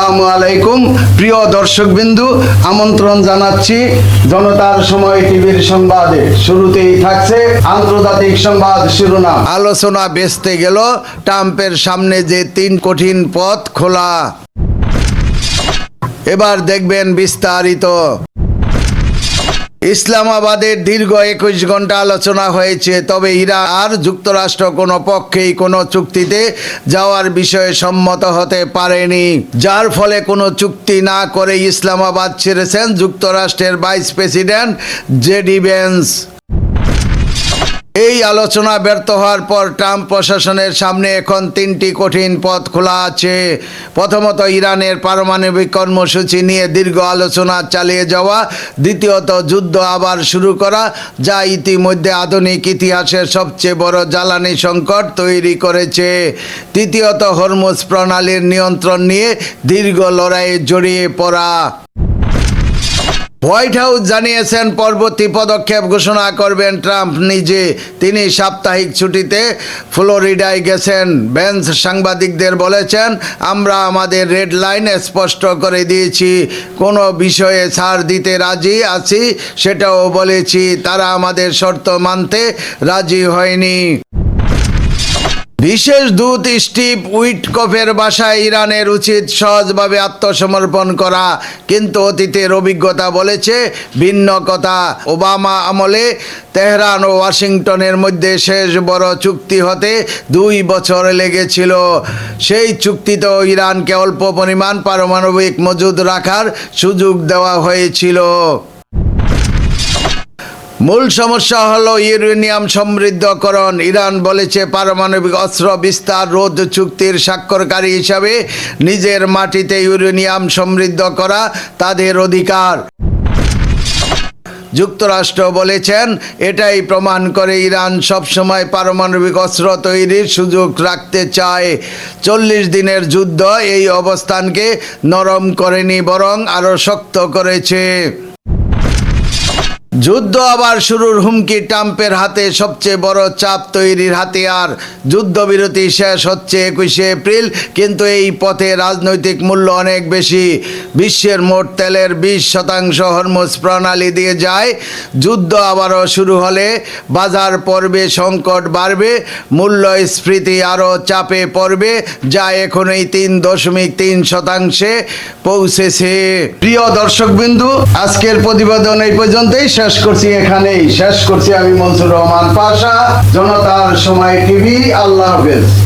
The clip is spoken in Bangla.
আসসালামু আলাইকুম প্রিয় দর্শকবিন্দু, আমন্ত্রণ জানাচ্ছি জনতার সময় টিভির সংবাদে। শুরুতেই থাকছে আন্তর্জাতিক সংবাদ শিরোনাম। আলোচনা বেচতে গেল ট্রাম্পের সামনে যে 3 কঠিন পথ খোলা। এবার দেখবেন বিস্তারিত। ইসলামাবাদের দীর্ঘ 21 ঘন্টা আলোচনা হয়েছে, তবে ইরান আর যুক্তরাষ্ট্র কোনো পক্ষেই কোনো চুক্তিতে যাওয়ার বিষয়ে সম্মত হতে পারেনি, যার ফলে কোনো চুক্তি না করে ইসলামাবাদ ছেড়েছেন যুক্তরাষ্ট্রের ভাইস প্রেসিডেন্ট জেডি ভ্যান্স। এই আলোচনা ব্যর্থ হওয়ার পর ট্রাম্প প্রশাসনের সামনে এখন 3টি কঠিন পথ খোলা আছে। প্রথমত, ইরানের পারমাণবিক কর্মসূচি নিয়ে দীর্ঘ আলোচনা চালিয়ে যাওয়া। দ্বিতীয়ত, যুদ্ধ আবার শুরু করা, যা ইতিমধ্যে আধুনিক ইতিহাসের সবচেয়ে বড় জ্বালানি সংকট তৈরি করেছে। তৃতীয়ত, হরমুজ প্রণালীর নিয়ন্ত্রণ নিয়ে দীর্ঘ লড়াইয়ে জড়িয়ে পড়া। হোয়াইট হাউস জানিয়েছেন পরবর্তী পদক্ষেপ ঘোষণা করবেন ট্রাম্প নিজে। তিনি সাপ্তাহিক ছুটিতে ফ্লোরিডায় গেছেন। ভ্যান্স সাংবাদিকদের বলেছেন, আমরা আমাদের রেড লাইন স্পষ্ট করে দিয়েছি, কোনো বিষয়ে ছাড় দিতে রাজি আছি সেটাও বলেছি, তারা আমাদের শর্ত মানতে রাজি হয়নি। বিশেষ দূত স্টিভ উইটকফের ভাষায় ইরানের উচিত সহজভাবে আত্মসমর্পণ করা, কিন্তু অতীতের অভিজ্ঞতা বলেছে ভিন্ন কথা। ওবামা আমলে তেহরান ও ওয়াশিংটনের মধ্যে শেষ বড় চুক্তি হতে 2 বছর লেগেছিল। সেই চুক্তিতেও ইরানকে অল্প পরিমাণ পারমাণবিক মজুদ রাখার সুযোগ দেওয়া হয়েছিল। মূল সমস্যা হলো ইউরেনিয়াম সমৃদ্ধকরণ। ইরান বলেছে পারমাণবিক অস্ত্র বিস্তার রোধ চুক্তির স্বাক্ষরকারী হিসাবে নিজের মাটিতে ইউরেনিয়াম সমৃদ্ধ করা তাদের অধিকার। যুক্তরাষ্ট্র বলেছেন, এটাই প্রমাণ করে ইরান সবসময় পারমাণবিক অস্ত্র তৈরির সুযোগ রাখতে চায়। 40 দিনের যুদ্ধ এই অবস্থানকে নরম করেনি, বরং আরও শক্ত করেছে। যুদ্ধ আবার শুরুর হুমকি ট্রাম্পের হাতে সবচেয়ে বড় চাপ তৈরির হাতিয়ার। যুদ্ধবিরতি শেষ হচ্ছে 21শে এপ্রিল, কিন্তু এই পথে রাজনৈতিক মূল্য অনেক বেশি। বিশ্বের মোট তেলের 20% হরমুজ প্রণালী দিয়ে যায়। যুদ্ধ আবারও শুরু হলে বাজার পড়বে, সংকট বাড়বে, মূল্যস্ফীতি আরও চাপে পড়বে, যা এখনই 3.3% পৌঁছেছে। প্রিয় দর্শকবিন্দু, আজকের প্রতিবেদন এই পর্যন্তই শেষ করছি আমি মনসুর রহমান পাশা, জনতার সময় টিভি। আল্লাহ হাফেজ।